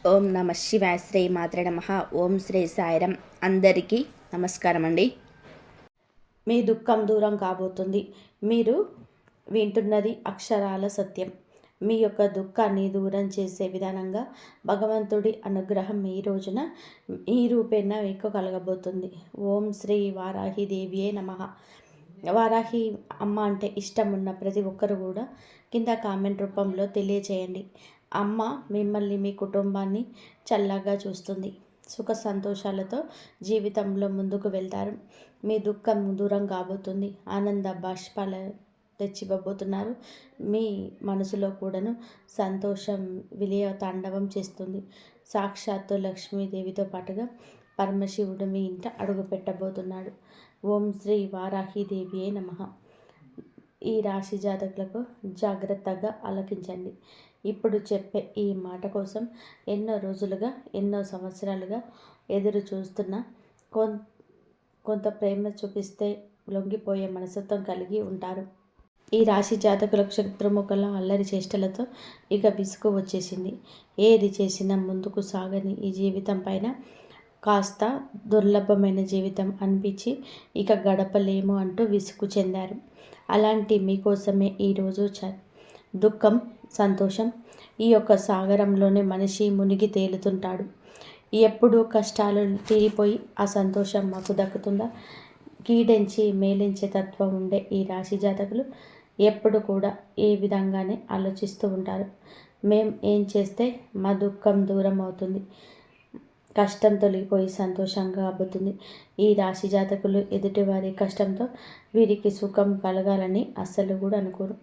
ఓం నమ శివాయ. శ్రీ మాత్రే నమః. ఓం శ్రీ సాయిరం. అందరికీ నమస్కారం అండి. మీ దుఃఖం దూరం కాబోతుంది. మీరు వింటున్నది అక్షరాల సత్యం. మీ యొక్క దుఃఖాన్ని దూరం చేసే విధానంగా భగవంతుడి అనుగ్రహం ఈ రోజున ఈ రూపేణ మీకు కలగబోతుంది. ఓం శ్రీ వారాహి దేవియే నమః. వారాహి అమ్మ అంటే ఇష్టం ఉన్న ప్రతి ఒక్కరు కూడా కింద కామెంట్ రూపంలో తెలియచేయండి. అమ్మ మిమ్మల్ని మీ కుటుంబాన్ని చల్లగా చూస్తుంది. సుఖ సంతోషాలతో జీవితంలో ముందుకు వెళ్తారు. మీ దుఃఖం దూరం కాబోతుంది. ఆనంద బాష్పాల తెచ్చివ్వబోతున్నారు. మీ మనసులో కూడాను సంతోషం విలయ తాండవం చేస్తుంది. సాక్షాత్తు లక్ష్మీదేవితో పాటుగా పరమశివుడు మీ ఇంట అడుగు పెట్టబోతున్నాడు. ఓం శ్రీ వారాహిదేవియే నమః. ఈ రాశి జాతకులకు జాగ్రత్తగా ఆలకించండి. ఇప్పుడు చెప్పే ఈ మాట కోసం ఎన్నో రోజులుగా ఎన్నో సంవత్సరాలుగా ఎదురు చూస్తున్న కొంత ప్రేమ చూపిస్తే లొంగిపోయే మనస్తత్వం కలిగి ఉంటారు. ఈ రాశి జాతకులకు శత్రుముఖల అల్లరి చేష్టలతో ఇక విసుగు వచ్చేసింది. ఏది చేసినా ముందుకు సాగని ఈ జీవితం పైన కాస్త దుర్లభమైన జీవితం అనిపించి ఇక గడపలేము అంటూ విసుగు చెందారు. అలాంటి మీకోసమే ఈరోజు దుఃఖం సంతోషం ఈ యొక్క సాగరంలోనే మనిషి మునిగి తేలుతుంటాడు. ఎప్పుడూ కష్టాలు తీరిపోయి ఆ సంతోషం మాకు దక్కుతుందా? కీడించి మేలించే తత్వం ఉండే ఈ రాశి జాతకులు ఎప్పుడు కూడా ఏ విధంగానే ఆలోచిస్తూ ఉంటారు. మేం ఏం చేస్తే మా దుఃఖం దూరం అవుతుంది, కష్టం తొలగిపోయి సంతోషంగా అబ్బుతుంది. ఈ రాశి జాతకులు ఎదుటివారి కష్టంతో వీరికి సుఖం కలగాలని అస్సలు కూడా అనుకోరు.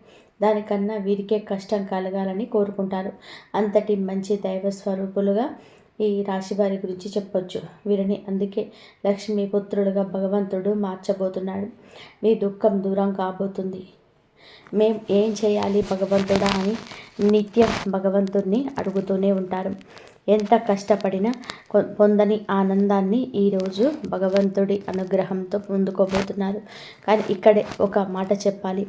దానికన్నా వీరికే కష్టం కలగాలని కోరుకుంటారు. అంతటి మంచి దైవ స్వరూపులుగా ఈ రాశి వారి గురించి చెప్పొచ్చు. వీరిని అందుకే లక్ష్మీపుత్రులుగా భగవంతుడు మార్చబోతున్నాడు. మీ దుఃఖం దూరం కాబోతుంది. మేం ఏం చేయాలి భగవంతుడా అని నిత్యం భగవంతుడిని అడుగుతూనే ఉంటారు. ఎంత కష్టపడినా పొందని ఆనందాన్ని ఈరోజు భగవంతుడి అనుగ్రహంతో పొందుకోబోతున్నారు. కానీ ఇక్కడే ఒక మాట చెప్పాలి.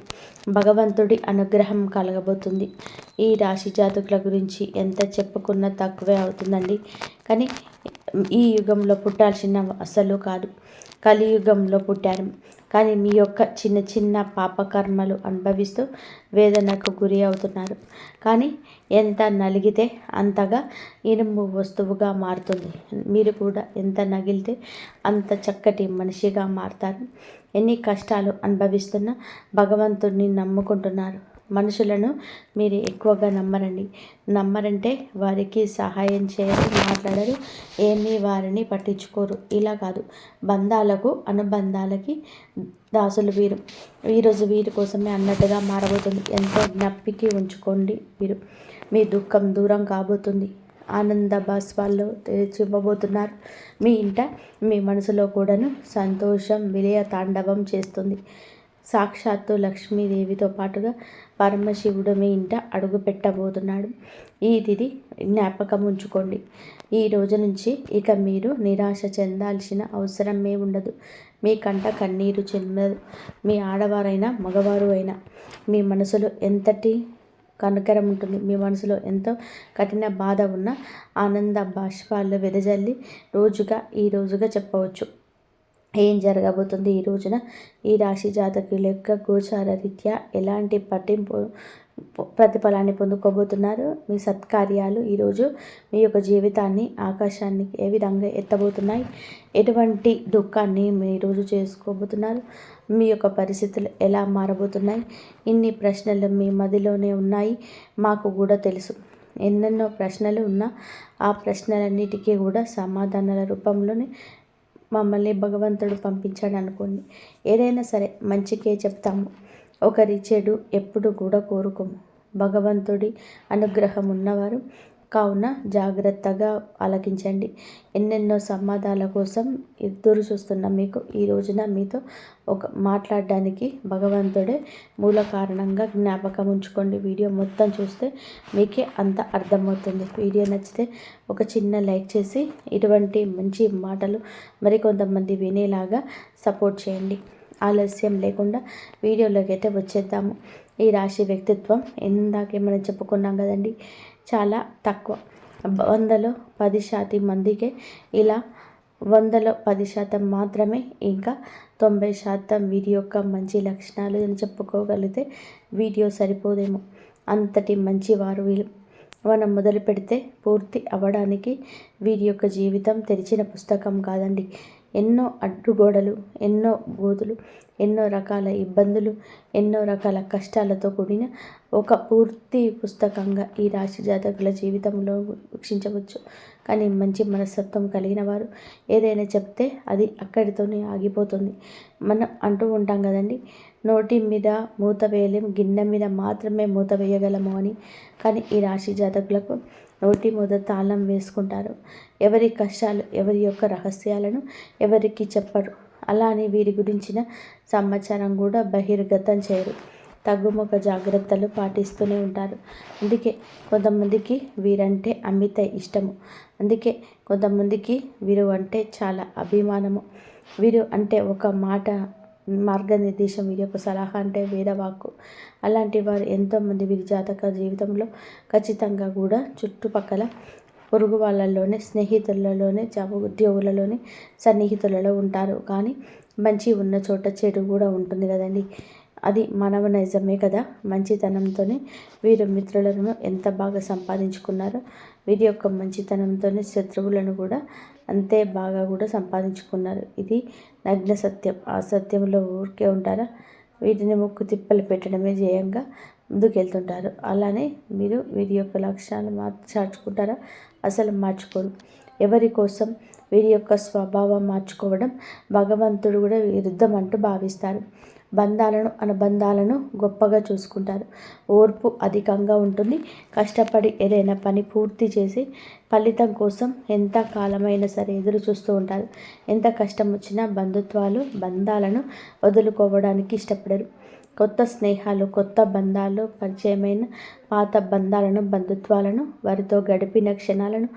భగవంతుడి అనుగ్రహం కలగబోతుంది. ఈ రాశి జాతకుల గురించి ఎంత చెప్పుకున్నా తక్కువే అవుతుందండి. కానీ ఈ యుగంలో పుట్టాల్సిన అసలు కాదు, కలియుగంలో పుట్టారు. కానీ మీ యొక్క చిన్న చిన్న పాపకర్మలు అనుభవిస్తూ వేదనకు గురి అవుతున్నారు. కానీ ఎంత నలిగితే అంతగా ఇనుము వస్తువుగా మారుతుంది. మీరు కూడా ఎంత నగిలితే అంత చక్కటి మనిషిగా మారుతారు. ఎన్ని కష్టాలు అనుభవిస్తున్నా భగవంతుడిని నమ్ముకుంటున్నారు. మనుషులను మీరు ఎక్కువగా నమ్మరంటే వారికి సహాయం చేయరు, మాట్లాడరు, ఏమీ వారిని పట్టించుకోరు. ఇలా కాదు, బంధాలకు అనుబంధాలకి దాసులు వీరు. ఈరోజు వీరి కోసమే అన్నట్టుగా మారబోతుంది. ఎంతో జ్ఞప్తికి ఉంచుకోండి. మీ దుఃఖం దూరం కాబోతుంది. ఆనంద బాష్పాల్లో తెచ్చివ్వబోతున్నారు. మీ ఇంట మీ మనసులో కూడాను సంతోషం విలయ తాండవం చేస్తుంది. సాక్షాత్తు లక్ష్మీదేవితో పాటుగా పరమశివుడు మీ ఇంట అడుగు పెట్టబోతున్నాడు. ఈ తిథి జ్ఞాపకం ఉంచుకోండి. ఈ రోజు నుంచి ఇక మీరు నిరాశ చెందాల్సిన అవసరం ఉండదు. మీ కంట కన్నీరు చెందదు. మీ ఆడవారైనా మగవారు అయినా మీ మనసులో ఎంతటి కనికరం ఉంటుంది. మీ మనసులో ఎంతో కఠిన బాధ ఉన్న ఆనంద బాష్పాలు వెదజల్లి ఈ రోజుగా చెప్పవచ్చు. ఏం జరగబోతుంది ఈ రోజున ఈ రాశి జాతకుల యొక్క గోచార రీత్యా ఎలాంటి ప్రతిఫలాన్ని పొందుకోబోతున్నారు? మీ సత్కార్యాలు ఈరోజు మీ యొక్క జీవితాన్ని ఆకాశానికి ఏ విధంగా ఎత్తబోతున్నాయి? ఎటువంటి దుఃఖాన్ని మీ రోజు చేసుకోబోతున్నారు? మీ యొక్క పరిస్థితులు ఎలా మారబోతున్నాయి? ఇన్ని ప్రశ్నలు మీ మదిలోనే ఉన్నాయి. మాకు కూడా తెలుసు. ఎన్నెన్నో ప్రశ్నలు ఉన్నా ఆ ప్రశ్నలన్నిటికీ కూడా సమాధానాల రూపంలోనే మమ్మల్ని భగవంతుడు పంపించాడు అనుకోండి. ఏదైనా సరే మంచికే చెప్తాము. ఒకరి చెడు ఎప్పుడు కూడా కోరుకోము. భగవంతుడి అనుగ్రహం ఉన్నవారు కావున జాగ్రత్తగా ఆలకించండి. ఎన్నెన్నో సమాధానాల కోసం ఎదురు చూస్తున్న మీకు ఈ రోజున మీతో మాట్లాడడానికి భగవంతుడే మూల కారణంగా జ్ఞాపకం ఉంచుకోండి. వీడియో మొత్తం చూస్తే మీకే అంత అర్థమవుతుంది. వీడియో నచ్చితే ఒక చిన్న లైక్ చేసి ఇటువంటి మంచి మాటలు మరికొంతమంది వినేలాగా సపోర్ట్ చేయండి. ఆలస్యం లేకుండా వీడియోలోకి అయితే వచ్చేద్దాము. ఈ రాశి వ్యక్తిత్వం ఇందాకే మనం చెప్పుకున్నాం కదండి, చాలా తక్కువ. 100లో 10% మందికే ఇలా 100లో 10% మాత్రమే ఇంకా 90% వీరి యొక్క మంచి లక్షణాలు అని చెప్పుకోగలిగితే వీడియో సరిపోదేమో. అంతటి మంచివారు వీళ్ళు. మనం మొదలు పెడితే పూర్తి అవ్వడానికి వీరి యొక్క జీవితం తెరిచిన పుస్తకం కాదండి. ఎన్నో అడ్డుగోడలు, ఎన్నో గోతులు, ఎన్నో రకాల ఇబ్బందులు, ఎన్నో రకాల కష్టాలతో కూడిన ఒక పూర్తి పుస్తకంగా ఈ రాశి జాతకుల జీవితంలో వీక్షించవచ్చు. కానీ మంచి మనస్తత్వం కలిగిన వారు ఏదైనా చెప్తే అది అక్కడితోనే ఆగిపోతుంది. మనం అంటూ ఉంటాం కదండి, నోటి మీద మూత వేయలేం, గిన్నె మీద మాత్రమే మూత వేయగలము అని. కానీ ఈ రాశి జాతకులకు నోటి మీద తాళం వేసుకుంటారు. ఎవరి కష్టాలు, ఎవరి యొక్క రహస్యాలను ఎవరికి చెప్పరు. అలా అని వీరి గురించిన సమాచారం కూడా బహిర్గతం చేయరు. తగ్గుముఖ జాగ్రత్తలు పాటిస్తూనే ఉంటారు. అందుకే కొంతమందికి వీరంటే అమిత ఇష్టము. అందుకే కొంతమందికి వీరు అంటే చాలా అభిమానము. వీరు అంటే ఒక మాట మార్గనిర్దేశం, వీరి యొక్క సలహా అంటే వేదవాక్కు. అలాంటి వారు ఎంతోమంది వీరి జాతక జీవితంలో ఖచ్చితంగా కూడా చుట్టుపక్కల పొరుగు వాళ్ళలోనే, స్నేహితులలోనే, ఉద్యోగులలోనే, సన్నిహితులలో ఉంటారు. కానీ మంచి ఉన్న చోట చెడు కూడా ఉంటుంది కదండి. అది మానవ నైజమే కదా. మంచితనంతోనే వీరు మిత్రులను ఎంత బాగా సంపాదించుకున్నారో వీరి యొక్క మంచితనంతోనే శత్రువులను కూడా అంతే బాగా కూడా సంపాదించుకున్నారు. ఇది నగ్న సత్యం. ఆ సత్యంలో ఊరికే ఉంటారా? వీటిని ముక్కు తిప్పలు పెట్టడమే జయంగా ముందుకెళ్తుంటారు. అలానే మీరు వీరి యొక్క లక్ష్యాలు మార్చుకుంటారా? అసలు మార్చుకోరు. ఎవరి కోసం వీరి యొక్క స్వభావం మార్చుకోవడం భగవంతుడు కూడా విరుద్ధం అంటూ భావిస్తారు. బంధాలను, అనుబంధాలను గొప్పగా చూసుకుంటారు. ఓర్పు అధికంగా ఉంటుంది. కష్టపడి ఏదైనా పని పూర్తి చేసి ఫలితం కోసం ఎంత కాలమైనా సరే ఎదురు చూస్తూ ఉంటారు. ఎంత కష్టం వచ్చినా బంధాలను వదులుకోవడానికి ఇష్టపడరు. కొత్త స్నేహాలు, కొత్త బంధాలు, పరిచయమైన పాత బంధాలను, బంధుత్వాలను, వారితో గడిపిన క్షణాలను,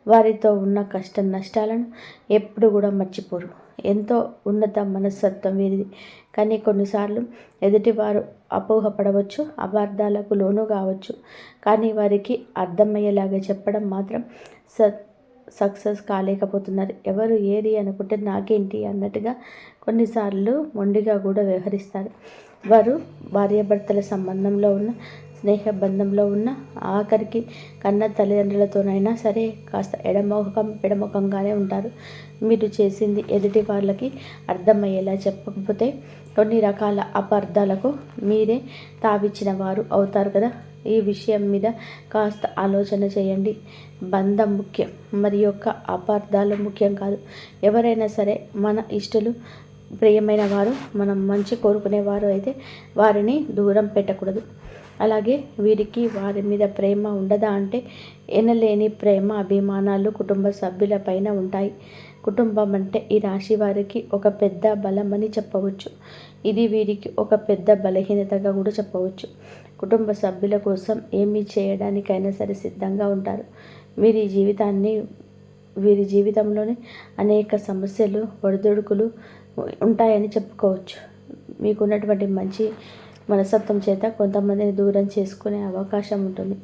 వారితో ఉన్న కష్ట నష్టాలను ఎప్పుడు కూడా మర్చిపోరు. ఎంతో ఉన్నత మనస్తత్వం వీరిది. కానీ కొన్నిసార్లు ఎదుటివారు అపోహపడవచ్చు, అపార్థాలకు లోను కావచ్చు. కానీ వారికి అర్థమయ్యేలాగా చెప్పడం మాత్రం సక్సెస్ కాలేకపోతున్నారు. ఎవరు ఏది అనుకుంటే నాకేంటి అన్నట్టుగా కొన్నిసార్లు మొండిగా కూడా వ్యవహరిస్తారు. వారు భార్యాభర్తల సంబంధంలో ఉన్న, స్నేహ బంధంలో ఉన్న, ఆఖరికి కన్న తల్లిదండ్రులతోనైనా సరే కాస్త ఎడముఖంగానే ఉంటారు. మీరు చేసింది ఎదుటి వాళ్ళకి అర్థమయ్యేలా చెప్పకపోతే కొన్ని రకాల అపార్థాలకు మీరే తావిచ్చిన వారు అవుతారు కదా. ఈ విషయం మీద కాస్త ఆలోచన చేయండి. బంధం ముఖ్యం, మరి యొక్క అపార్థాలు ముఖ్యం కాదు. ఎవరైనా సరే మన ఇష్టలు, ప్రియమైన వారు, మనం మంచి కోరుకునేవారు అయితే వారిని దూరం పెట్టకూడదు. అలాగే వీరికి వారి మీద ప్రేమ ఉండదా అంటే ఎనలేని ప్రేమ, అభిమానాలు కుటుంబ సభ్యుల పైన ఉంటాయి. కుటుంబం అంటే ఈ రాశి వారికి ఒక పెద్ద బలం అని చెప్పవచ్చు. ఇది వీరికి ఒక పెద్ద బలహీనతగా కూడా చెప్పవచ్చు. కుటుంబ సభ్యుల కోసం ఏమి చేయడానికైనా సరే సిద్ధంగా ఉంటారు. వీరి జీవితంలోనే అనేక సమస్యలు, ఒడిదుడుకులు ఉంటాయని చెప్పుకోవచ్చు. మీకున్నటువంటి మంచి మనస్తత్వం చేత కొంతమందిని దూరం చేసుకునే అవకాశం ఉంటుంది.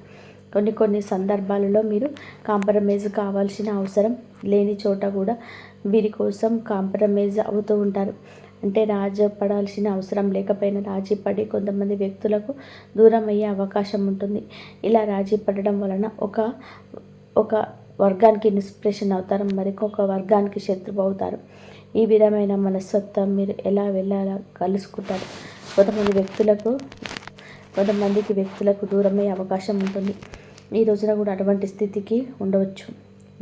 కొన్ని సందర్భాలలో మీరు కాంప్రమైజ్ కావాల్సిన అవసరం లేని చోట కూడా వీరి కోసం కాంప్రమైజ్ అవుతూ ఉంటారు. అంటే రాజీ పడాల్సిన అవసరం లేకపోయినా రాజీ పడి కొంతమంది వ్యక్తులకు దూరం అయ్యే అవకాశం ఉంటుంది. ఇలా రాజీ పడడం వలన ఒక వర్గానికి ఇన్స్పిరేషన్ అవుతారు, మరికొక వర్గానికి శత్రువు అవుతారు. ఈ విధమైన మనస్తత్వం మీరు ఎలా వెళ్ళాలా కలుసుకుంటారు. కొంతమందికి వ్యక్తులకు దూరమయ్యే అవకాశం ఉంటుంది. ఈ రోజున కూడా అటువంటి స్థితికి ఉండవచ్చు.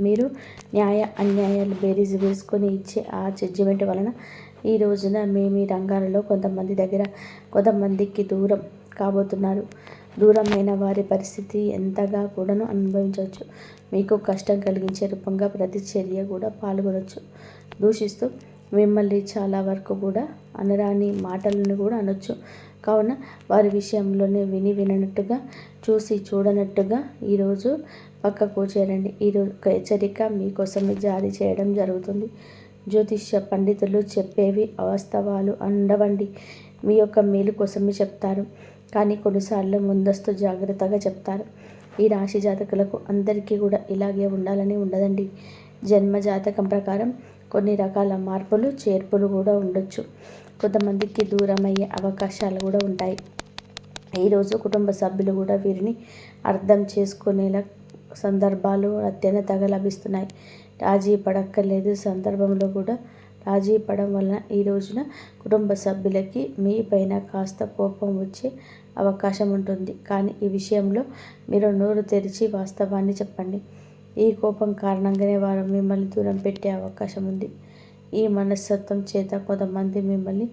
మీరు న్యాయ అన్యాయాలు బేరీజు వేసుకొని ఇచ్చే ఆ జడ్జిమెంట్ వలన ఈ రోజున మీ రంగాలలో కొంతమందికి దూరం కాబోతున్నారు. దూరమైన వారి పరిస్థితి ఎంతగా కూడాను అనుభవించవచ్చు. మీకు కష్టం కలిగించే రూపంగా ప్రతిచర్య కూడా పాల్గొనవచ్చు. దూషిస్తూ మిమ్మల్ని చాలా వరకు కూడా అనరాని మాటలను కూడా అనొచ్చు. కావున వారి విషయంలోనే వినట్టుగా, చూసి చూడనట్టుగా ఈరోజు పక్కకు చేరండి. ఈరోజు ఒక హెచ్చరిక మీకోసమే జారీ చేయడం జరుగుతుంది. జ్యోతిష్య పండితులు చెప్పేవి అవాస్తవాలు ఉండవండి. మీ యొక్క మేలు కోసమే చెప్తారు. కానీ కొన్నిసార్లు ముందస్తు జాగ్రత్తగా చెప్తారు. ఈ రాశి జాతకులకు అందరికీ కూడా ఇలాగే ఉండాలని ఉండదండి. జన్మ జాతకం ప్రకారం కొన్ని రకాల మార్పులు చేర్పులు కూడా ఉండొచ్చు. కొంతమందికి దూరం అయ్యే అవకాశాలు కూడా ఉంటాయి. ఈరోజు కుటుంబ సభ్యులు కూడా వీరిని అర్థం చేసుకునేలా సందర్భాలు అత్యధికంగా లభిస్తున్నాయి. రాజీ పడక్కర్లేదు. సందర్భంలో కూడా రాజీ పడడం వలన ఈ రోజున కుటుంబ సభ్యులకి మీ పైన కాస్త కోపం వచ్చే అవకాశం ఉంటుంది. కానీ ఈ విషయంలో మీరు నోరు తెరిచి వాస్తవాన్ని చెప్పండి. ఈ కోపం కారణంగానే వారు మిమ్మల్ని దూరం పెట్టే అవకాశం ఉంది. ఈ మనస్తత్వం చేత కొంతమంది మిమ్మల్ని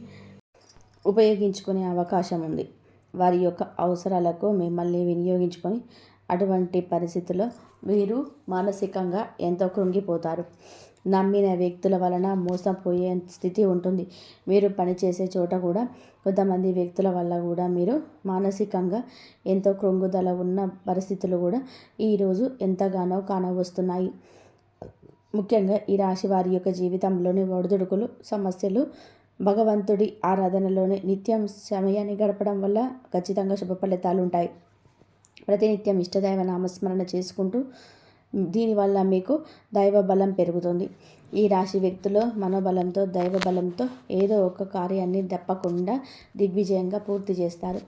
ఉపయోగించుకునే అవకాశం ఉంది. వారి యొక్క అవసరాలకు మిమ్మల్ని వినియోగించుకొని అటువంటి పరిస్థితుల్లో వీరు మానసికంగా ఎంతో కృంగిపోతారు. నమ్మిన వ్యక్తుల వలన మోసపోయే స్థితి ఉంటుంది. మీరు పనిచేసే చోట కూడా కొంతమంది వ్యక్తుల వల్ల కూడా మీరు మానసికంగా ఎంతో కృంగుదల ఉన్న పరిస్థితులు కూడా ఈరోజు ఎంతగానో కానవస్తున్నాయి. ముఖ్యంగా ఈ రాశి వారి యొక్క జీవితంలోని ఒడిదుడుకులు, సమస్యలు భగవంతుడి ఆరాధనలోనే నిత్యం సమయాన్ని గడపడం వల్ల ఖచ్చితంగా శుభ ఫలితాలు ఉంటాయి. ప్రతినిత్యం ఇష్టదైవ నామస్మరణ చేసుకుంటూ దీనివల్ల మీకు దైవ బలం పెరుగుతుంది. ఈ రాశి వ్యక్తులు మనోబలంతో, దైవ బలంతో ఏదో ఒక కార్యాన్ని తప్పకుండా దిగ్విజయంగా పూర్తి చేస్తారు.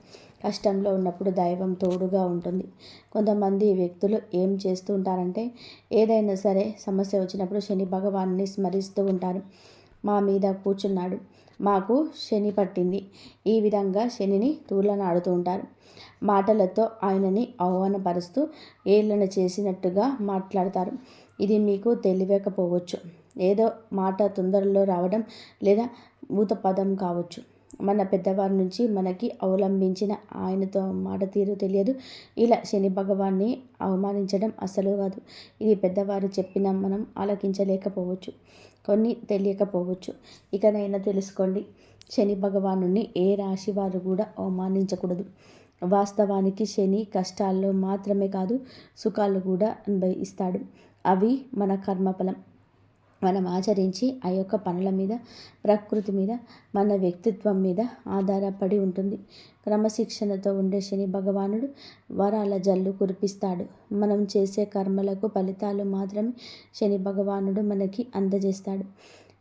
కష్టంలో ఉన్నప్పుడు దైవం తోడుగా ఉంటుంది. కొంతమంది వ్యక్తులు ఏం చేస్తూ ఉంటారంటే ఏదైనా సరే సమస్య వచ్చినప్పుడు శని భగవాన్ని స్మరిస్తూ ఉంటారు. మా మీద కూర్చున్నాడు, మాకు శని పట్టింది, ఈ విధంగా శనిని తూలనాడుతూ ఉంటారు. మాటలతో ఆయనని అవమానపరుస్తూ ఏళ్ళన చేసినట్టుగా మాట్లాడతారు. ఇది మీకు తెలియకపోవచ్చు. ఏదో మాట తొందరలో రావడం లేదా ఊత పదం కావచ్చు. మన పెద్దవారి నుంచి మనకి అవలంబించిన ఆయనతో మాట తీరు తెలియదు. ఇలా శని భగవాన్ని అవమానించడం అస్సలు కాదు. ఇది పెద్దవారు చెప్పినా మనం ఆలకించలేకపోవచ్చు, కొన్ని తెలియకపోవచ్చు. ఇకనైనా తెలుసుకోండి, శని భగవానుని ఏ రాశి వారు కూడా అవమానించకూడదు. వాస్తవానికి శని కష్టాల్లో మాత్రమే కాదు, సుఖాలు కూడా ఇస్తాడు. అవి మన కర్మఫలం. మనం ఆచరించి ఆ యొక్క పనుల మీద, ప్రకృతి మీద, మన వ్యక్తిత్వం మీద ఆధారపడి ఉంటుంది. క్రమశిక్షణతో ఉండే శని భగవానుడు వరాల జల్లు కురిపిస్తాడు. మనం చేసే కర్మలకు ఫలితాలు మాత్రమే శని భగవానుడు మనకి అందజేస్తాడు.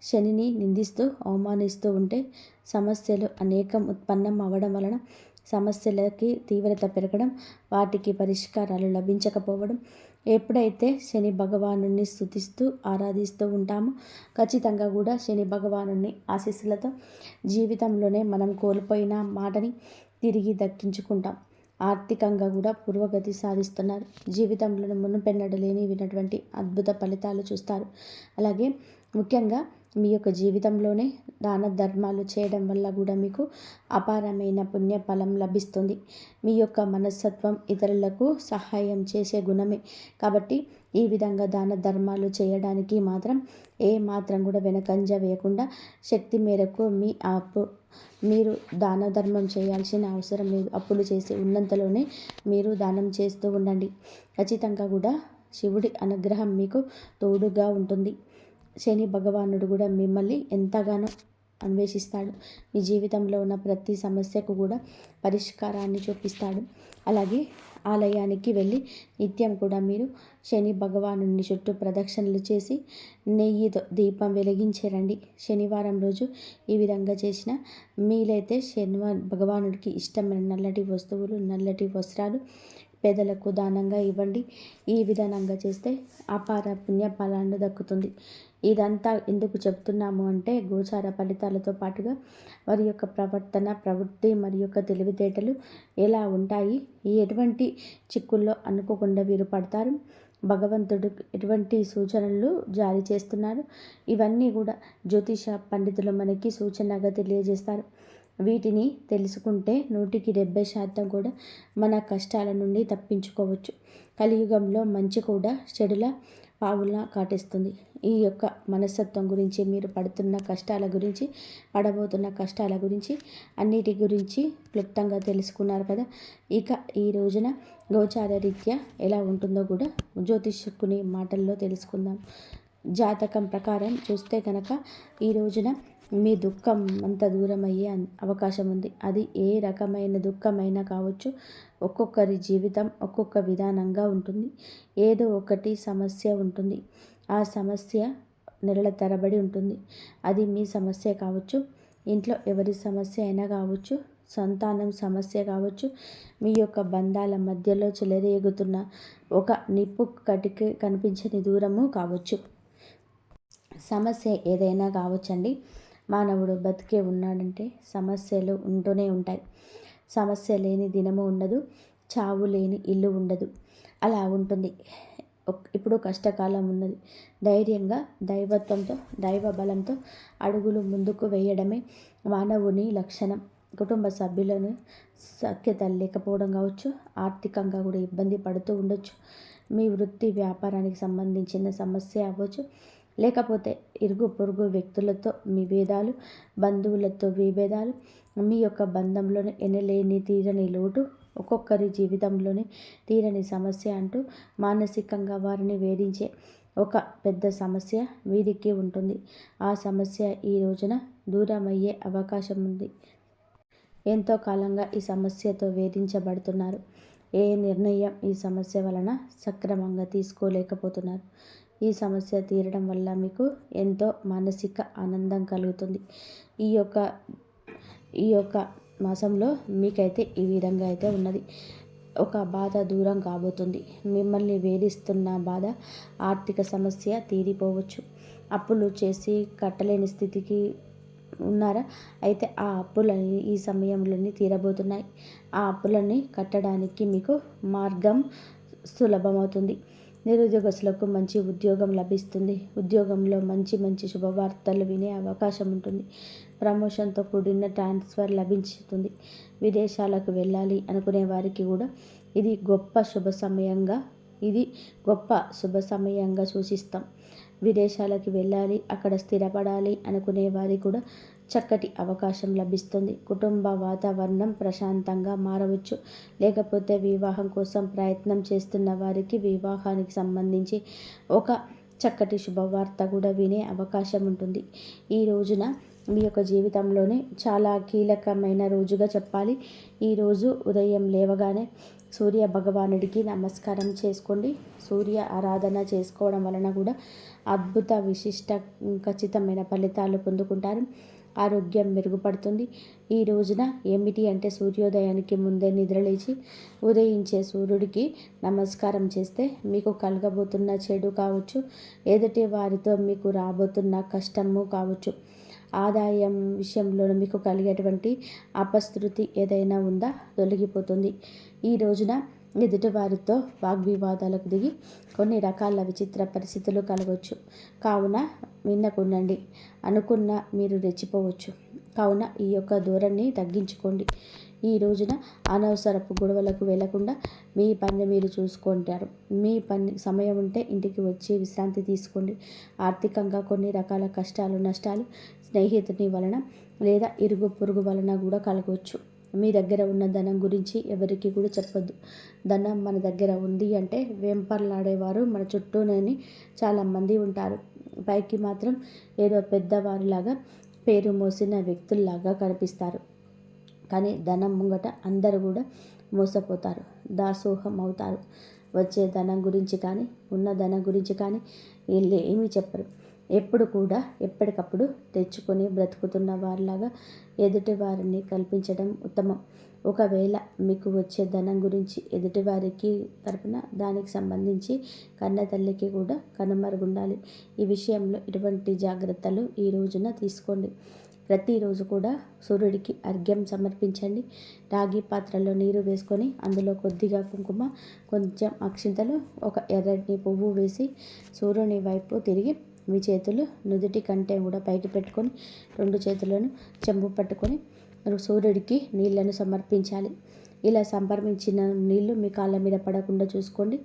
శనిని నిందిస్తూ అవమానిస్తూ ఉంటే సమస్యలు అనేకం ఉత్పన్నం అవ్వడం వలన సమస్యలకి తీవ్రత పెరగడం, వాటికి పరిష్కారాలు లభించకపోవడం. ఎప్పుడైతే శని భగవానుని స్తుతిస్తూ ఆరాధిస్తూ ఉంటామో ఖచ్చితంగా కూడా శని భగవానుని ఆశీస్సులతో జీవితంలోనే మనం కోల్పోయిన మాటని తిరిగి దక్కించుకుంటాం. ఆర్థికంగా కూడా పూర్వగతి సాధిస్తున్నారు. జీవితంలో మునుపెన్నడూ వినటువంటి అద్భుత ఫలితాలు చూస్తారు. అలాగే ముఖ్యంగా మీ యొక్క జీవితంలోనే దాన ధర్మాలు చేయడం వల్ల కూడా మీకు అపారమైన పుణ్య ఫలం లభిస్తుంది. మీ యొక్క మనస్తత్వం ఇతరులకు సహాయం చేసే గుణమే కాబట్టి ఈ విధంగా దాన ధర్మాలు చేయడానికి మాత్రం ఏ మాత్రం కూడా వెనకంజ వేయకుండా శక్తి మేరకు మీరు దాన ధర్మం చేయాల్సిన అవసరం లేదు. అప్పులు చేసి ఉన్నంతలోనే మీరు దానం చేస్తూ ఉండండి. ఖచ్చితంగా కూడా శివుడి అనుగ్రహం మీకు తోడుగా ఉంటుంది. శని భగవానుడు కూడా మిమ్మల్ని ఎంతగానో అన్వేషిస్తాడు. మీ జీవితంలో ఉన్న ప్రతి సమస్యకు కూడా పరిష్కారాన్ని చూపిస్తాడు. అలాగే ఆలయానికి వెళ్ళి నిత్యం కూడా మీరు శని భగవానుని చుట్టూ ప్రదక్షిణలు చేసి నెయ్యితో దీపం వెలిగించేరండి. శనివారం రోజు ఈ విధంగా చేసిన మీలైతే భగవానుడికి ఇష్టమైన నల్లటి వస్తువులు, నల్లటి వస్త్రాలు పేదలకు దానంగా ఇవ్వండి. ఈ విధానంగా చేస్తే అపార పుణ్య ఫలాన్ని దక్కుతుంది. ఇదంతా ఎందుకు చెప్తున్నాము అంటే గోచార ఫలితాలతో పాటుగా వారి యొక్క ప్రవర్తన, ప్రవృత్తి మరి యొక్క తెలివితేటలు ఎలా ఉంటాయి, ఎటువంటి చిక్కుల్లో అనుకోకుండా వీరు పడతారు, భగవంతుడు ఎటువంటి సూచనలు జారీ చేస్తున్నారు, ఇవన్నీ కూడా జ్యోతిష పండితులు మనకి సూచనగా తెలియజేస్తారు. వీటిని తెలుసుకుంటే 100% కూడా మన కష్టాల నుండి తప్పించుకోవచ్చు. కలియుగంలో మంచి కూడా చెడుల పావులా కాటేస్తుంది. ఈ యొక్క మనస్తత్వం గురించి, మీరు పడుతున్న కష్టాల గురించి, పడబోతున్న కష్టాల గురించి, అన్నిటి గురించి క్లుప్తంగా తెలుసుకున్నారు కదా. ఇక ఈ రోజున గోచార రీత్యా ఎలా ఉంటుందో కూడా జ్యోతిష్కుని మాటల్లో తెలుసుకుందాం. జాతకం ప్రకారం చూస్తే కనుక ఈ రోజున మీ దుఃఖం అంత దూరం అయ్యే అవకాశం ఉంది. అది ఏ రకమైన దుఃఖమైనా కావచ్చు. ఒక్కొక్కరి జీవితం ఒక్కొక్క విధానంగా ఉంటుంది. ఏదో ఒకటి సమస్య ఉంటుంది. ఆ సమస్య నెలల తరబడి ఉంటుంది. అది మీ సమస్య కావచ్చు, ఇంట్లో ఎవరి సమస్య అయినా కావచ్చు, సంతానం సమస్య కావచ్చు, మీ యొక్క బంధాల మధ్యలో చెలరేగుతున్న ఒక నిప్పు కటికి కనిపించని దూరము కావచ్చు. సమస్య ఏదైనా కావచ్చండి. మానవుడు బతికే ఉన్నాడంటే సమస్యలు ఉంటూనే ఉంటాయి. సమస్య లేని దినము ఉండదు, చావు లేని ఇల్లు ఉండదు. అలా ఉంటుంది. ఇప్పుడు కష్టకాలం ఉన్నది. ధైర్యంగా దైవత్వంతో దైవ బలంతో అడుగులు ముందుకు వేయడమే మానవుని లక్షణం. కుటుంబ సభ్యులను సఖ్యత లేకపోవడం కావచ్చు, ఆర్థికంగా కూడా ఇబ్బంది పడుతూ ఉండొచ్చు. మీ వృత్తి వ్యాపారానికి సంబంధించిన సమస్య అవ్వచ్చు, లేకపోతే ఇరుగు పొరుగు వ్యక్తులతో విభేదాలు, బంధువులతో విభేదాలు, మీ యొక్క బంధంలోనే ఎనలేని తీరని లోటు, ఒక్కొక్కరి జీవితంలోనే తీరని సమస్య అంటూ మానసికంగా వారిని వేధించే ఒక పెద్ద సమస్య వీరికి ఉంటుంది. ఆ సమస్య ఈ రోజున దూరం అయ్యే అవకాశం ఉంది. ఎంతో కాలంగా ఈ సమస్యతో వేధించబడుతున్నారు. ఏ నిర్ణయం ఈ సమస్య వలన సక్రమంగా తీసుకోలేకపోతున్నారు. ఈ సమస్య తీరడం వల్ల మీకు ఎంతో మానసిక ఆనందం కలుగుతుంది. ఈ యొక్క మాసంలో మీకైతే ఈ విధంగా అయితే ఉన్నది. ఒక బాధ దూరం కాబోతుంది. మిమ్మల్ని వేధిస్తున్న బాధ, ఆర్థిక సమస్య తీరిపోవచ్చు. అప్పులు చేసి కట్టలేని స్థితికి ఉన్నారా? అయితే ఆ అప్పులని ఈ సమయంలోనే తీరబోతున్నాయి. ఆ అప్పులని కట్టడానికి మీకు మార్గం సులభమవుతుంది. నిరుద్యోగస్తులకు మంచి ఉద్యోగం లభిస్తుంది. ఉద్యోగంలో మంచి మంచి శుభవార్తలు వినే అవకాశం ఉంటుంది. ప్రమోషన్తో కూడిన ట్రాన్స్ఫర్ లభించుతుంది. విదేశాలకు వెళ్ళాలి అనుకునే వారికి కూడా ఇది గొప్ప శుభ సమయంగా సూచిస్తాం. విదేశాలకు వెళ్ళాలి, అక్కడ స్థిరపడాలి అనుకునే వారికి కూడా చక్కటి అవకాశం లభిస్తుంది. కుటుంబ వాతావరణం ప్రశాంతంగా మారవచ్చు. లేకపోతే వివాహం కోసం ప్రయత్నం చేస్తున్న వారికి వివాహానికి సంబంధించి ఒక చక్కటి శుభవార్త కూడా వినే అవకాశం ఉంటుంది. ఈ రోజున మీ యొక్క జీవితంలోనే చాలా కీలకమైన రోజుగా చెప్పాలి. ఈరోజు ఉదయం లేవగానే సూర్య భగవానుడికి నమస్కారం చేసుకోండి. సూర్య ఆరాధన చేసుకోవడం వలన కూడా అద్భుత విశిష్ట ఖచ్చితమైన ఫలితాలు పొందుకుంటారు. ఆరోగ్యం మెరుగుపడుతుంది. ఈ రోజున ఏమిటి అంటే సూర్యోదయానికి ముందే నిద్రలేచి ఉదయించే సూర్యుడికి నమస్కారం చేస్తే మీకు కలగబోతున్న చెడు కావచ్చు, ఎదుటి వారితో మీకు రాబోతున్న కష్టము కావచ్చు, ఆదాయం విషయంలో మీకు కలిగేటువంటి అపశృతి ఏదైనా ఉందా తొలగిపోతుంది. ఈ రోజున ఎదుటివారితో వాగ్వివాదాలకు దిగి కొన్ని రకాల విచిత్ర పరిస్థితులు కలగవచ్చు. కావున వినకుండండి. అనుకున్న మీరు రెచ్చిపోవచ్చు. కావున ఈ యొక్క ధోరణిని తగ్గించుకోండి. ఈ రోజున అనవసరపు గొడవలకు వెళ్లకుండా మీ పని మీరు చూసుకుంటారు. మీ పని సమయం ఉంటే ఇంటికి వచ్చి విశ్రాంతి తీసుకోండి. ఆర్థికంగా కొన్ని రకాల కష్టాలు, నష్టాలు స్నేహితుని వలన లేదా ఇరుగు పొరుగు వలన కూడా కలగవచ్చు. మీ దగ్గర ఉన్న ధనం గురించి ఎవరికి కూడా చెప్పొద్దు. ధనం మన దగ్గర ఉంది అంటే వెంపర్లాడేవారు మన చుట్టూనే చాలామంది ఉంటారు. పైకి మాత్రం ఏదో పెద్దవారిలాగా పేరు మోసిన వ్యక్తుల్లాగా కనిపిస్తారు. కానీ ధనం ముంగట అందరూ కూడా మోసపోతారు, దాసోహం అవుతారు. వచ్చే ధనం గురించి కానీ ఉన్న ధనం గురించి కానీ వీళ్ళు ఏమీ చెప్పరు. ఎప్పుడు కూడా ఎప్పటికప్పుడు తెచ్చుకొని బ్రతుకుతున్న వారిలాగా ఎదుటి వారిని కల్పించడం ఉత్తమం. ఒకవేళ మీకు వచ్చే ధనం గురించి ఎదుటివారికి తరపున దానికి సంబంధించి కన్న తల్లికి కూడా కనుమరుగుండాలి. ఈ విషయంలో ఇటువంటి జాగ్రత్తలు ఈ రోజున తీసుకోండి. ప్రతిరోజు కూడా సూర్యుడికి అర్ఘ్యం సమర్పించండి. రాగి పాత్రలో నీరు వేసుకొని అందులో కొద్దిగా కుంకుమ, కొంచెం అక్షింతలు, ఒక ఎర్రటి పువ్వు వేసి సూర్యుని వైపు తిరిగి మీ చేతులు నుదుటి కంటే కూడా పైకి పెట్టుకొని 2 చేతులను చెంబు పట్టుకొని సూర్యుడికి నీళ్లను సమర్పించాలి. ఇలా సమర్పించిన నీళ్లు మీ కాళ్ళ మీద పడకుండా చూసుకోండి.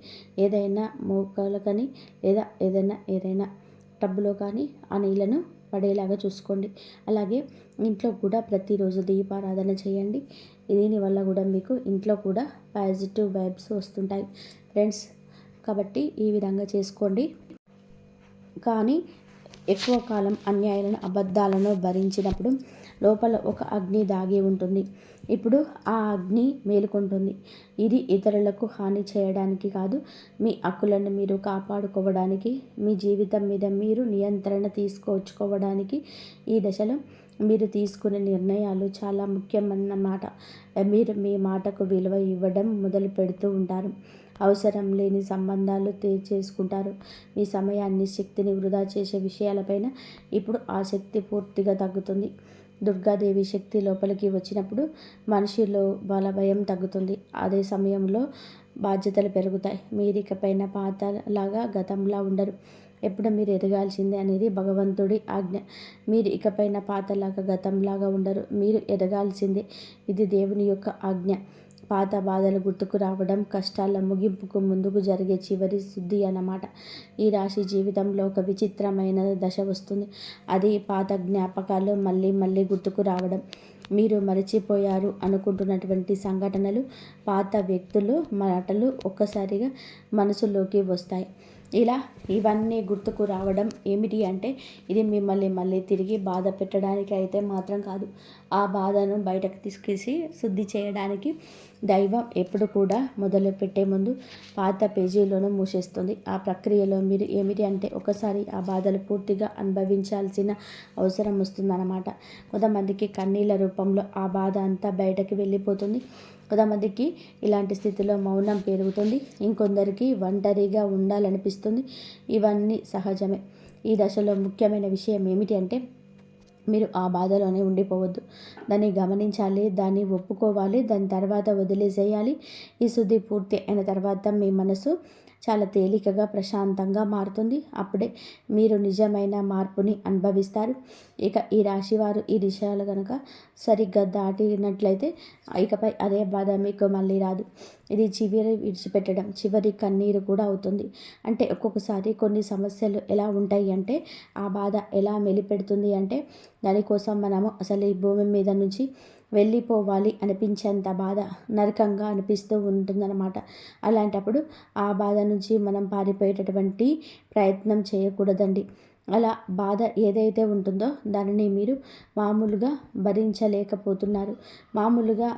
ఏదైనా మోకాలు కానీ లేదా ఏదైనా టబ్బులో కానీ ఆ నీళ్లను పడేలాగా చూసుకోండి. అలాగే ఇంట్లో కూడా ప్రతిరోజు దీపారాధన చేయండి. దీనివల్ల కూడా మీకు ఇంట్లో కూడా పాజిటివ్ వైబ్స్ వస్తుంటాయి ఫ్రెండ్స్. కాబట్టి ఈ విధంగా చేసుకోండి. కానీ ఎక్కువ కాలం అన్యాయాలను అబద్ధాలను భరించినప్పుడు లోపల ఒక అగ్ని దాగి ఉంటుంది. ఇప్పుడు ఆ అగ్ని మేలుకుంటుంది. ఇది ఇతరులకు హాని చేయడానికి కాదు, మీ హక్కులను మీరు కాపాడుకోవడానికి, మీ జీవితం మీద మీరు నియంత్రణ తీసుకొచ్చుకోవడానికి. ఈ దశలో మీరు తీసుకునే నిర్ణయాలు చాలా ముఖ్యమన్నమాట. మీరు మీ మాటకు విలువ ఇవ్వడం మొదలు పెడుతూ ఉంటారు. అవసరం లేని సంబంధాలు చేసుకుంటారు. మీ సమయాన్ని, శక్తిని వృధా చేసే విషయాలపైన ఇప్పుడు ఆ శక్తి పూర్తిగా తగ్గుతుంది. దుర్గాదేవి శక్తి లోపలికి వచ్చినప్పుడు మనిషిలో భయం తగ్గుతుంది. అదే సమయంలో బాధ్యతలు పెరుగుతాయి. మీరు ఇకపైన పాతలాగా గతంలా ఉండరు. ఎప్పుడు మీరు ఎదగాల్సిందే అనేది భగవంతుడి ఆజ్ఞ. మీరు ఇకపైన పాతలాగా గతంలాగా ఉండరు. మీరు ఎదగాల్సిందే. ఇది దేవుని యొక్క ఆజ్ఞ. పాత బాధలు గుర్తుకు రావడం కష్టాల ముగింపుకు ముందుకు జరిగే చివరి శుద్ధి అన్నమాట. ఈ రాశి జీవితంలో ఒక విచిత్రమైన దశ వస్తుంది. అది పాత జ్ఞాపకాలు మళ్ళీ మళ్ళీ గుర్తుకు రావడం. మీరు మరచిపోయారు అనుకుంటున్నటువంటి సంఘటనలు, పాత వ్యక్తులు, మాటలు ఒక్కసారిగా మనసులోకి వస్తాయి. ఇలా ఇవన్నీ గుర్తుకు రావడం ఏమిటి అంటే, ఇది మిమ్మల్ని మళ్ళీ తిరిగి బాధ పెట్టడానికి అయితే మాత్రం కాదు. ఆ బాధను బయటకు తీసుకేసి శుద్ధి చేయడానికి దైవం ఎప్పుడు కూడా మొదలుపెట్టే ముందు పాత పేజీలను మూసేస్తుంది. ఆ ప్రక్రియలో మీరు ఏమిటి అంటే, ఒకసారి ఆ బాధలు పూర్తిగా అనుభవించాల్సిన అవసరం వస్తుందన్నమాట. కొంతమందికి కన్నీళ్ళ రూపంలో ఆ బాధ అంతా బయటకు వెళ్ళిపోతుంది. కొంతమందికి ఇలాంటి స్థితిలో మౌనం పెరుగుతుంది. ఇంకొందరికి ఒంటరిగా ఉండాలనిపిస్తుంది. ఇవన్నీ సహజమే. ఈ దశలో ముఖ్యమైన విషయం ఏమిటి అంటే, మీరు ఆ బాధలోనే ఉండిపోవద్దు. దాన్ని గమనించాలి, దాన్ని ఒప్పుకోవాలి, దాని తర్వాత వదిలేసేయాలి. ఈ శుద్ధి పూర్తి అయిన తర్వాత మీ మనసు చాలా తేలికగా, ప్రశాంతంగా మారుతుంది. అప్పుడే మీరు నిజమైన మార్పుని అనుభవిస్తారు. ఇక ఈ రాశివారు ఈ విషయాలు కనుక సరిగ్గా దాటినట్లయితే ఇకపై అదే బాధ మీకు మళ్ళీ రాదు. ఇది చివరి విడిచిపెట్టడం, చివరి కన్నీరు కూడా అవుతుంది. అంటే ఒక్కొక్కసారి కొన్ని సమస్యలు ఎలా ఉంటాయి అంటే, ఆ బాధ ఎలా మెలిపెడుతుంది అంటే, దానికోసం మనము అసలు ఈ భూమి మీద నుంచి వెళ్ళిపోవాలి అనిపించేంత బాధ, నరకంగా అనిపిస్తూ ఉంటుందన్నమాట. అలాంటప్పుడు ఆ బాధ నుంచి మనం పారిపోయేటటువంటి ప్రయత్నం చేయకూడదండి. అలా బాధ ఏదైతే ఉంటుందో దానిని మీరు మామూలుగా భరించలేకపోతున్నారు. మామూలుగా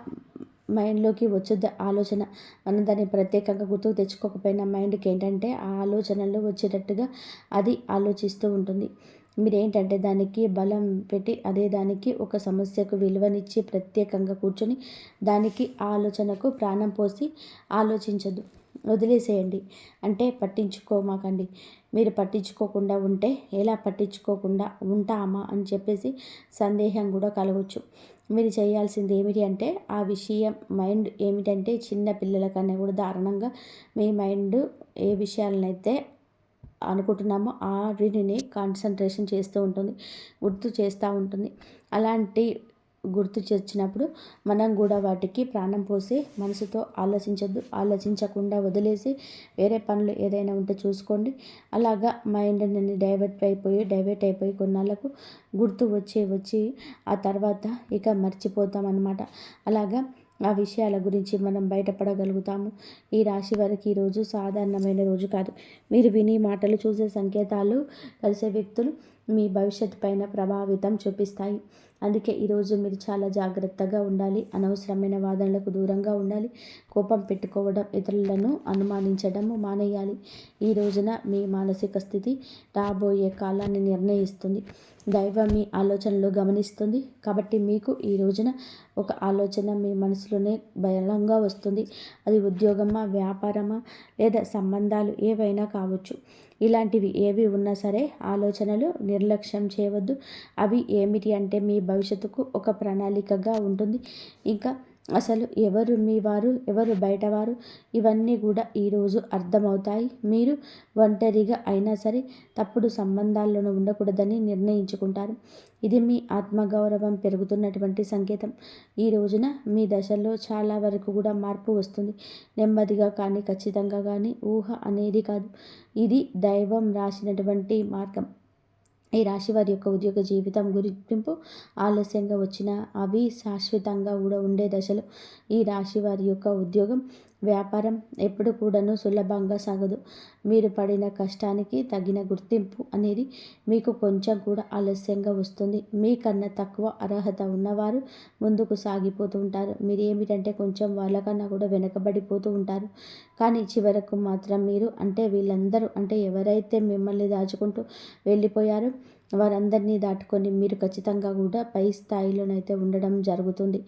మైండ్లోకి వచ్చే ఆలోచన, మనం దాన్ని ప్రత్యేకంగా గుర్తుకు తెచ్చుకోకపోయినా మైండ్కి ఏంటంటే ఆ ఆలోచనలు వచ్చేటట్టుగా అది ఆలోచిస్తూ ఉంటుంది. మీరేంటంటే దానికి బలం పెట్టి, అదే దానికి ఒక సమస్యకు విలువనిచ్చి ప్రత్యేకంగా కూర్చొని దానికి ఆలోచనకు ప్రాణం పోసి ఆలోచించద్దు, వదిలేసేయండి. అంటే పట్టించుకోమాకండి. మీరు పట్టించుకోకుండా ఉంటే ఎలా పట్టించుకోకుండా ఉంటామా అని చెప్పేసి సందేహం కూడా కలగవచ్చు. మీరు చేయాల్సింది ఏమిటి అంటే, ఆ విషయం మైండ్ ఏమిటంటే చిన్న పిల్లల కన్నా కూడా దారుణంగా మీ మైండ్ ఏ విషయాలనైతే అనుకుంటున్నామో ఆ వీటిని కాన్సన్ట్రేషన్ చేస్తూ ఉంటుంది, గుర్తు చేస్తూ ఉంటుంది. అలాంటి గుర్తు తెచ్చినప్పుడు మనం కూడా వాటికి ప్రాణం పోసి మనసుతో ఆలోచించద్దు. ఆలోచించకుండా వదిలేసి వేరే పనులు ఏదైనా ఉంటే చూసుకోండి. అలాగా మైండ్ నుండి డైవర్ట్ అయిపోయి కొన్నాళ్ళకు గుర్తు వచ్చి ఆ తర్వాత ఇక మర్చిపోతాం అన్నమాట. అలాగా ఆ విషయాల గురించి మనం బయటపడగలుగుతాము. ఈ రాశి వారికి ఈరోజు సాధారణమైన రోజు కాదు. మీరు విని మాటలు చూసే సంకేతాలు కలిసే వ్యక్తులు మీ భవిష్యత్తు పైన ప్రభావితం చూపిస్తాయి. అందుకే ఈరోజు మీరు చాలా జాగ్రత్తగా ఉండాలి. అనవసరమైన వాదనలకు దూరంగా ఉండాలి. కోపం పెట్టుకోవడం, ఇతరులను అనుమానించడం మానేయాలి. ఈ రోజున మీ మానసిక స్థితి రాబోయే కాలాన్ని నిర్ణయిస్తుంది. దైవం మీ ఆలోచనలు గమనిస్తుంది. కాబట్టి మీకు ఈ రోజున ఒక ఆలోచన మీ మనసులోనే బలంగా వస్తుంది. అది ఉద్యోగమా, వ్యాపారమా లేదా సంబంధాలు ఏవైనా కావచ్చు. ఇలాంటివి ఏవి ఉన్నా సరే ఆలోచనలు నిర్లక్ష్యం చేయవద్దు. అవి ఏమిటి అంటే, మీ భవిష్యత్తుకు ఒక ప్రణాళికగా ఉంటుంది. ఇంకా అసలు ఎవరు మీ వారు, ఎవరు బయటవారు, ఇవన్నీ కూడా ఈరోజు అర్థమవుతాయి. మీరు ఒంటరిగా అయినా సరే తప్పుడు సంబంధాల్లోనూ ఉండకూడదని నిర్ణయించుకుంటారు. ఇది మీ ఆత్మగౌరవం పెరుగుతున్నటువంటి సంకేతం. ఈ రోజున మీ దశల్లో చాలా వరకు కూడా మార్పు వస్తుంది. నెమ్మదిగా కానీ ఖచ్చితంగా కానీ, ఊహ అనేది కాదు. ఇది దైవం రాసినటువంటి మార్గం. ఈ రాశి వారి యొక్క ఉద్యోగ జీవితం గుర్తింపు ఆలస్యంగా వచ్చిన అవి శాశ్వతంగా కూడా ఉండే దశలు. ఈ రాశి వారి యొక్క ఉద్యోగం వ్యాపారం ఎప్పుడు కూడాను సులభంగా సాగదు. మీరు పడిన కష్టానికి తగిన గుర్తింపు అనేది మీకు కొంచెం కూడా ఆలస్యంగా వస్తుంది. మీకన్నా తక్కువ అర్హత ఉన్నవారు ముందుకు సాగిపోతూ ఉంటారు. మీరు ఏమిటంటే కొంచెం వాళ్ళకన్నా కూడా వెనకబడిపోతూ ఉంటారు. కానీ చివరకు మాత్రం మీరు అంటే వీళ్ళందరూ అంటే ఎవరైతే మిమ్మల్ని దాచుకుంటూ వెళ్ళిపోయారో వారందరినీ దాటుకొని మీరు ఖచ్చితంగా కూడా పై స్థాయిలోనైతే ఉండడం జరుగుతుంది.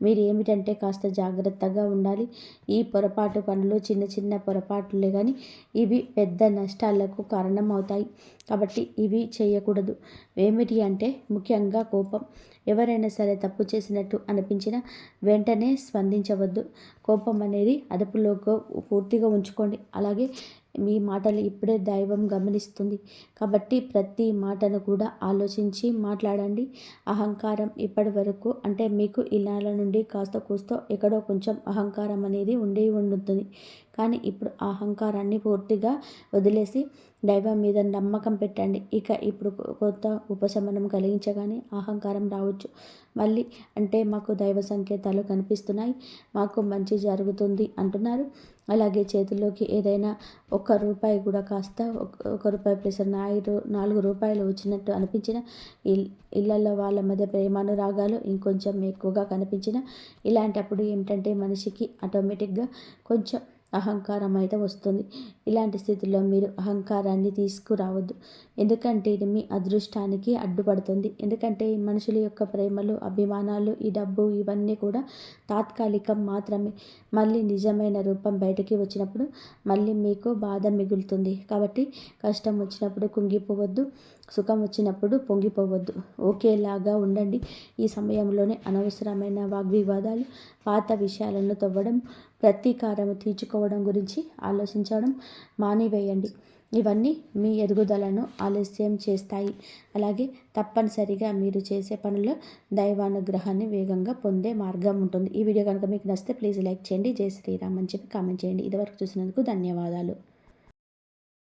మీరు ఏమిటంటే కాస్త జాగ్రత్తగా ఉండాలి. ఈ పొరపాటు పనులు చిన్న చిన్న పొరపాట్లే కానీ ఇవి పెద్ద నష్టాలకు కారణం అవుతాయి. కాబట్టి ఇవి చేయకూడదు. ఏమిటి అంటే ముఖ్యంగా కోపం. ఎవరైనా సరే తప్పు చేసినట్టు అనిపించినా వెంటనే స్పందించవద్దు. కోపం అనేది అదుపులోకి పూర్తిగా ఉంచుకోండి. అలాగే మీ మాటలు ఇప్పుడే దైవం గమనిస్తుంది. కాబట్టి ప్రతి మాటను కూడా ఆలోచించి మాట్లాడండి. అహంకారం ఇప్పటి వరకు అంటే మీకు ఇన్నాళ్ళ నుండి కాస్త కూస్తో ఎక్కడో కొంచెం అహంకారం అనేది ఉంటుంది. కానీ ఇప్పుడు ఆ అహంకారాన్ని పూర్తిగా వదిలేసి దైవం మీద నమ్మకం పెట్టండి. ఇప్పుడు కొత్త ఉపశమనం కలిగించగానే అహంకారం రావచ్చు. మళ్ళీ అంటే మాకు దైవ సంకేతాలు కనిపిస్తున్నాయి, మాకు మంచి జరుగుతుంది అంటున్నారు. అలాగే చేతుల్లోకి ఏదైనా ₹1 కూడా కాస్త ₹1 ప్లస్ 4 రూపాయలు వచ్చినట్టు అనిపించిన ఇళ్ళల్లో వాళ్ళ మధ్య ప్రేమానురాగాలు ఇంకొంచెం ఎక్కువగా కనిపించిన ఇలాంటప్పుడు ఏమిటంటే మనిషికి ఆటోమేటిక్గా కొంచెం అహంకారం అయితే వస్తుంది. ఇలాంటి స్థితిలో మీరు అహంకారాన్ని తీసుకురావద్దు. ఎందుకంటే ఇది మీ అదృష్టానికి అడ్డుపడుతుంది. ఎందుకంటే మనుషుల యొక్క ప్రేమలు, అభిమానాలు, ఈ డబ్బు ఇవన్నీ కూడా తాత్కాలికం మాత్రమే. మళ్ళీ నిజమైన రూపం బయటికి వచ్చినప్పుడు మళ్ళీ మీకు బాధ మిగులుతుంది. కాబట్టి కష్టం వచ్చినప్పుడు కుంగిపోవద్దు, సుఖం వచ్చినప్పుడు పొంగిపోవద్దు. ఒకేలాగా ఉండండి. ఈ సమయంలోనే అనవసరమైన వాగ్వివాదాలు, పాత విషయాలను తవ్వడం, ప్రతీకారం తీర్చుకోవడం గురించి ఆలోచించడం మానివేయండి. ఇవన్నీ మీ ఎదుగుదలను ఆలస్యం చేస్తాయి. అలాగే తప్పనిసరిగా మీరు చేసే పనుల్లో దైవానుగ్రహాన్ని వేగంగా పొందే మార్గం ఉంటుంది. ఈ వీడియో కనుక మీకు నచ్చితే ప్లీజ్ లైక్ చేయండి. జై శ్రీరామ్ అని చెప్పి కామెంట్ చేయండి. ఇదివరకు చూసినందుకు ధన్యవాదాలు.